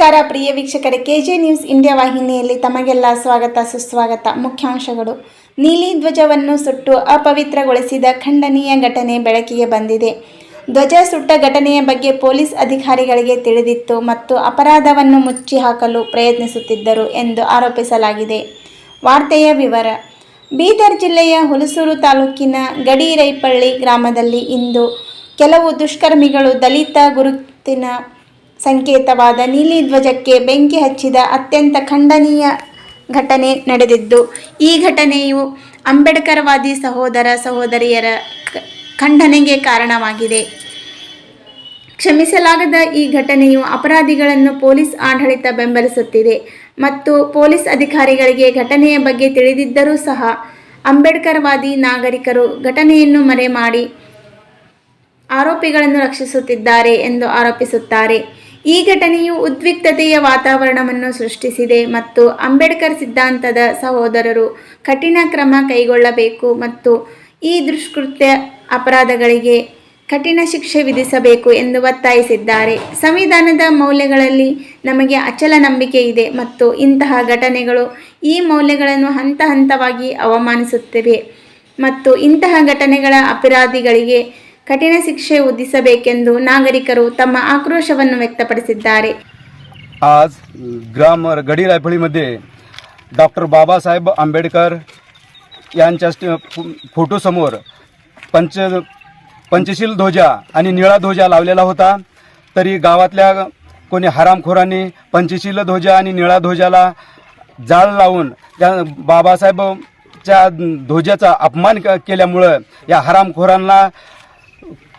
ನಮಸ್ಕಾರ ಪ್ರಿಯ ವೀಕ್ಷಕರೇ, K J news India ವಾಹಿನಿಯಲ್ಲಿ ತಮಗೆಲ್ಲ ಸ್ವಾಗತ ಸುಸ್ವಾಗತ. ಮುಖ್ಯಾಂಶಗಳು: ನೀಲಿ ಧ್ವಜವನ್ನು ಸುಟ್ಟು ಅಪವಿತ್ರಗೊಳಿಸಿದ ಖಂಡನೀಯ ಘಟನೆ ಬೆಳಕಿಗೆ ಬಂದಿದೆ. ಧ್ವಜ ಸುಟ್ಟ ಘಟನೆಯ ಬಗ್ಗೆ ಪೊಲೀಸ್ ಅಧಿಕಾರಿಗಳಿಗೆ ತಿಳಿದಿತ್ತು ಮತ್ತು ಅಪರಾಧವನ್ನು ಮುಚ್ಚಿ ಹಾಕಲು ಪ್ರಯತ್ನಿಸುತ್ತಿದ್ದರು ಎಂದು ಆರೋಪಿಸಲಾಗಿದೆ. ವಾರ್ತೆಯ ವಿವರ. ಬೀದರ್ ಜಿಲ್ಲೆಯ ಹುಲಸೂರು ತಾಲೂಕಿನ ಗಡಿರೈಪಳ್ಳಿ ಗ್ರಾಮದಲ್ಲಿ ಇಂದು ಕೆಲವು ದುಷ್ಕರ್ಮಿಗಳು ದಲಿತ ಗುರುತಿನ ಸಂಕೇತವಾದ ನೀಲಿ ಧ್ವಜಕ್ಕೆ ಬೆಂಕಿ ಹಚ್ಚಿದ ಅತ್ಯಂತ ಖಂಡನೀಯ ಘಟನೆ ನಡೆದಿದ್ದು, ಈ ಘಟನೆಯು ಅಂಬೇಡ್ಕರ್ವಾದಿ ಸಹೋದರ ಸಹೋದರಿಯರ ಖಂಡನೆಗೆ ಕಾರಣವಾಗಿದೆ. ಕ್ಷಮಿಸಲಾಗದ ಈ ಘಟನೆಯು ಅಪರಾಧಿಗಳನ್ನು ಪೊಲೀಸ್ ಆಡಳಿತ ಬೆಂಬಲಿಸುತ್ತಿದೆ ಮತ್ತು ಪೊಲೀಸ್ ಅಧಿಕಾರಿಗಳಿಗೆ ಘಟನೆಯ ಬಗ್ಗೆ ತಿಳಿದಿದ್ದರೂ ಸಹ ಅಂಬೇಡ್ಕರ್ವಾದಿ ನಾಗರಿಕರು ಘಟನೆಯನ್ನು ಮರೆಮಾಡಿ ಆರೋಪಿಗಳನ್ನು ರಕ್ಷಿಸುತ್ತಿದ್ದಾರೆ ಎಂದು ಆರೋಪಿಸುತ್ತಾರೆ. ಈ ಘಟನೆಯು ಉದ್ವಿಗ್ನತೆಯ ವಾತಾವರಣವನ್ನು ಸೃಷ್ಟಿಸಿದೆ ಮತ್ತು ಅಂಬೇಡ್ಕರ್ ಸಿದ್ಧಾಂತದ ಸಹೋದರರು ಕಠಿಣ ಕ್ರಮ ಕೈಗೊಳ್ಳಬೇಕು ಮತ್ತು ಈ ದುಷ್ಕೃತ್ಯ ಅಪರಾಧಗಳಿಗೆ ಕಠಿಣ ಶಿಕ್ಷೆ ವಿಧಿಸಬೇಕು ಎಂದು ಒತ್ತಾಯಿಸಿದ್ದಾರೆ. ಸಂವಿಧಾನದ ಮೌಲ್ಯಗಳಲ್ಲಿ ನಮಗೆ ಅಚಲ ನಂಬಿಕೆ ಇದೆ ಮತ್ತು ಇಂತಹ ಘಟನೆಗಳು ಈ ಮೌಲ್ಯಗಳನ್ನು ಹಂತ ಹಂತವಾಗಿ ಅವಮಾನಿಸುತ್ತಿವೆ ಮತ್ತು ಇಂತಹ ಘಟನೆಗಳ ಅಪರಾಧಿಗಳಿಗೆ ಕಠಿಣ ಶಿಕ್ಷೆ ವಿಧಿಸಬೇಕೆಂದು ನಾಗರಿಕರು ತಮ್ಮ ಆಕ್ರೋಶವನ್ನು ವ್ಯಕ್ತಪಡಿಸಿದ್ದಾರೆ. आज ग्राम गडीरायपळीमध्ये डॉक्टर बाबासाहेब आंबेडकर यांच्या फोटोसमोर पंचशील ध्वजा आणि निळा ध्वजा लावलेला होता. तरी गावातल्या कोणी हरामखोरांनी पंचशील ध्वजा आणि निळा ध्वजाला जाळ लावून त्या बाबासाहेबच्या ध्वजाचा अपमान केल्यामुळं या हरामखोरांना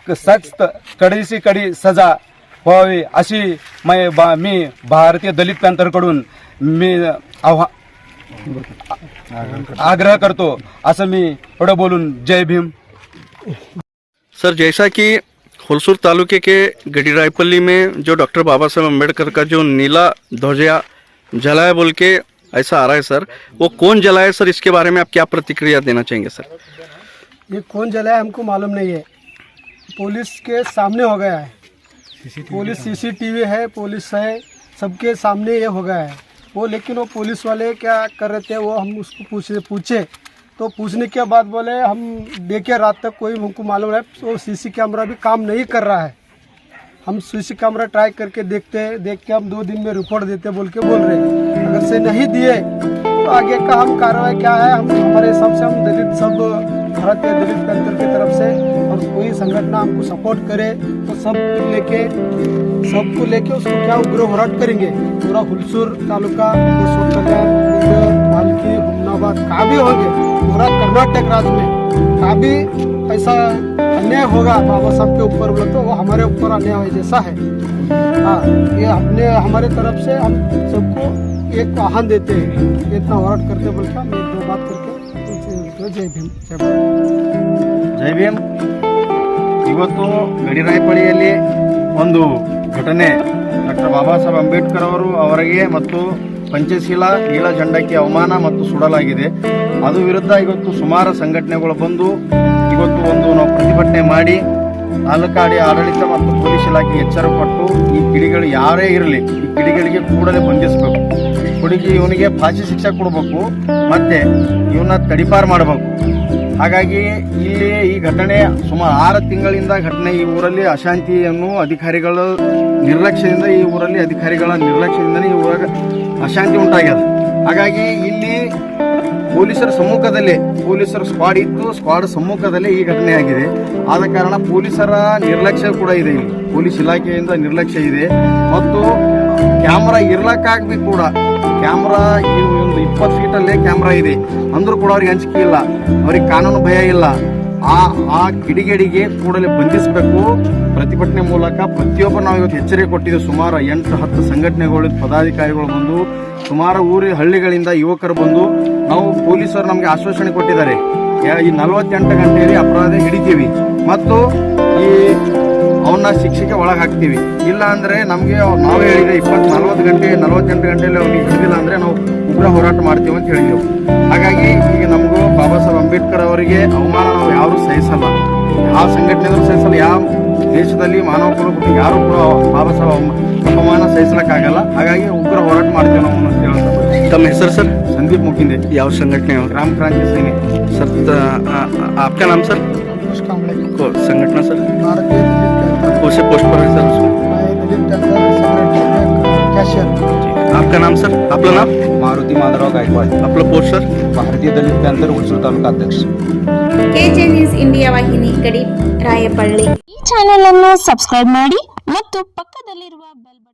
सक्त कडीची कडी सजा व्हावी अशी मी भारतीय दलित पॅंथरकडून मी आग्रह करतो. असं मी थोडं बोलून जय भीम. सर, जैसा कि हुलसूर तालुके के गडीरायपल्ली में जो डॉक्टर बाबा साहेब अम्बेडकर का जो नीला ध्वजा जलाया बोल के ऐसा आ रहा है सर, वो कौन जलाया सर? इसके बारे में आप क्या प्रतिक्रिया देना चाहेंगे सर? ये कौन जलाया हमको मालूम नहीं है. पुलिस के सामने हो गया है. पुलिस सीसीटीवी है, पुलिस है, सबके सामने ये हो गया है. वो लेकिन वो पुलिस वाले क्या कर रहे थे वो हम उसको पूछे तो पूछने के बाद बोले हम देखे रात तक कोई हमको मालूम है. वो सीसी कैमरा भी काम नहीं कर रहा है. हम सीसी कैमरा ट्राई करके देख के हम 2 दिन में रिपोर्ट देते बोल के बोल रहे. अगर से नहीं दिए तो आगे का हम कार्रवाई क्या है, हम हमारे हिसाब से हम दलित सब भारतीय दलित पैंथर की तरफ से और कोई संगठन हमको सपोर्ट करे तो सबको लेके उसको क्या उग्र होराट करेंगे. पूरा हुलसूर तालुका, भालकी, हुमनाबाद का भी होंगे, पूरा कर्नाटक राज्य में का भी ऐसा अन्याय होगा बाबा साहब के ऊपर बोले तो वो हमारे ऊपर अन्याय जैसा है. हाँ, ये हमारे तरफ से हम सबको एक आह्वान देते हैं, इतना होराट करते बोल के हम एक दो बात करके जय भीम. ಜೈ ಭೀಮ್. ಇವತ್ತು ಗಡಿರಾಯಪಳ್ಳಿಯಲ್ಲಿ ಒಂದು ಘಟನೆ ಡಾಕ್ಟರ್ ಬಾಬಾ ಸಾಹೇಬ್ ಅಂಬೇಡ್ಕರ್ ಅವರಿಗೆ ಮತ್ತು ಪಂಚಶೀಲ ನೀಲ ಜೆಂಡಕ್ಕೆ ಅವಮಾನ ಮತ್ತು ಸುಡಲಾಗಿದೆ. ಅದು ವಿರುದ್ಧ ಇವತ್ತು ಸುಮಾರು ಸಂಘಟನೆಗಳು ಬಂದು ಇವತ್ತು ನಾವು ಪ್ರತಿಭಟನೆ ಮಾಡಿ ತಾಲೂಕಾಡಿ ಆಡಳಿತ ಮತ್ತು ಪೊಲೀಸ್ ಇಲಾಖೆ ಎಚ್ಚರ ಕೊಟ್ಟು ಈ ಕಿಡಿಗಳು ಯಾರೇ ಇರಲಿ ಈ ಕಿಡಿಗಳಿಗೆ ಕೂಡಲೇ ಬಂಧಿಸಬೇಕು. ಇವನಿಗೆ ಫಾಶಿ ಶಿಕ್ಷೆ ಕೊಡಬೇಕು ಮತ್ತೆ ಇವನ್ನ ತಡಿಪಾರು ಮಾಡಬೇಕು. ಹಾಗಾಗಿ ಇಲ್ಲಿ ಈ ಘಟನೆ ಸುಮಾರು 6 ತಿಂಗಳಿಂದ ಘಟನೆ ಈ ಊರಲ್ಲಿ ಅಶಾಂತಿಯನ್ನು ಅಧಿಕಾರಿಗಳ ನಿರ್ಲಕ್ಷ್ಯದಿಂದ ಈ ಊರಲ್ಲಿ ಈ ಊರಾಗ ಅಶಾಂತಿ ಉಂಟಾಗ್ಯದ. ಹಾಗಾಗಿ ಇಲ್ಲಿ ಪೊಲೀಸರ ಸ್ಕ್ವಾಡ್ ಇತ್ತು, ಸ್ಕ್ವಾಡ್ ಸಮ್ಮುಖದಲ್ಲೇ ಈ ಘಟನೆ ಆಗಿದೆ. ಆದ ಕಾರಣ ಪೊಲೀಸರ ನಿರ್ಲಕ್ಷ್ಯ ಕೂಡ ಇದೆ. ಇಲ್ಲಿ ಪೊಲೀಸ್ ಇಲಾಖೆಯಿಂದ ನಿರ್ಲಕ್ಷ್ಯ ಇದೆ ಮತ್ತು ಕ್ಯಾಮ್ರಾ ಇರ್ಲಕ್ಕಾಗಿ ಕೂಡ ಕ್ಯಾಮ್ರಾ ಒಂದು 20 ಫೀಟಲ್ಲೇ ಕ್ಯಾಮ್ರಾ ಇದೆ ಅಂದ್ರೂ ಕೂಡ ಅವ್ರಿಗೆ ಅಂಜಿಕೆ ಇಲ್ಲ, ಅವ್ರಿಗೆ ಕಾನೂನು ಭಯ ಇಲ್ಲ. ಆ ಕಿಡಿಗೇಡಿಗೆ ಕೂಡಲೇ ಬಂಧಿಸಬೇಕು. ಪ್ರತಿಭಟನೆ ಮೂಲಕ ಪ್ರತಿಯೊಬ್ಬರು ನಾವು ಇವತ್ತು ಎಚ್ಚರಿಕೆ ಕೊಟ್ಟಿದ್ದೇವೆ. ಸುಮಾರು 8-10 ಸಂಘಟನೆಗಳು ಪದಾಧಿಕಾರಿಗಳು ಬಂದು ಸುಮಾರು ಹಳ್ಳಿಗಳಿಂದ ಯುವಕರು ಬಂದು ನಾವು ಪೊಲೀಸರು ನಮಗೆ ಆಶ್ವಾಸನೆ ಕೊಟ್ಟಿದ್ದಾರೆ, ಈ 48 ಗಂಟೆಯಲ್ಲಿ ಅಪರಾಧ ಹಿಡಿತೀವಿ ಮತ್ತು ಈ ಅವನ್ನ ಶಿಕ್ಷೆಗೆ ಒಳಗೆ ಹಾಕ್ತೀವಿ. ಇಲ್ಲ ಅಂದರೆ ನಮಗೆ ನಾವೇ ಹೇಳಿದ್ರೆ 48 ಗಂಟೆಯಲ್ಲಿ ಅವ್ನಿಗೆ ಹಿಡಿದಿಲ್ಲ ಅಂದರೆ ನಾವು ಉಗ್ರ ಹೋರಾಟ ಮಾಡ್ತೀವಿ ಅಂತ ಹೇಳಿದೆವು. ಹಾಗಾಗಿ ಈಗ ನಮಗೂ ಬಾಬಾ ಸಾಹೇಬ್ ಅಂಬೇಡ್ಕರ್ ಅವರಿಗೆ ಅವಮಾನ ನಾವು ಯಾರೂ ಸಹಿಸಲ್ಲ, ಯಾವ ಸಂಘಟನೆಗಳು ಸಹಿಸಲ್ಲ, ಯಾವ ದೇಶದಲ್ಲಿ ಮಾನವ ಕುಲ ಹುಟ್ಟು ಯಾರು ಕೂಡ ಬಾಬಾ ಸಾಹೇಬ್ ಅಪಮಾನ ಸಹಿಸಲಿಕ್ಕಾಗಲ್ಲ. ಹಾಗಾಗಿ ಉಗ್ರ ಹೋರಾಟ ಮಾಡ್ತೇವೆ ನಾವು ಅಂತ ಹೇಳ್ತಾರೆ. तम ಹೆಸರು ಸರ್? ಸಂದೀಪ್ ಮುಖಿಂದೆ, ಯಾವ ಸಂಘಟನೆ ಅವರು? ग्राम क्रांति सैनिक। सर आपका नाम सर? अंकुश कांबळे, संगठना सर भारतीय दलित कैंसर, कौन से पोस्ट पर है सर उसमें? मैं दलित कैंसर सेक्रेटरी कैशियर। आपका नाम सर? आपलं नाव? मारुती माधवराव गायकवाड, आपलं पोस्ट सर? भारतीय दलित पॅंथर हुलसूर तालुका अध्यक्ष. ಕೆಜೆ ನ್ಯೂಸ್ ಇಂಡಿಯಾ ವಾಹಿನಿ ಗಡಿ ರಾಯಪಳ್ಳಿ. ಈ ಚಾನೆಲ್ ಅನ್ನು ಸಬ್ಸ್ಕ್ರೈಬ್ ಮಾಡಿ ಮತ್ತು ಪಕ್ಕದಲ್ಲಿರುವ ಬೆಲ್ ಬಟನ್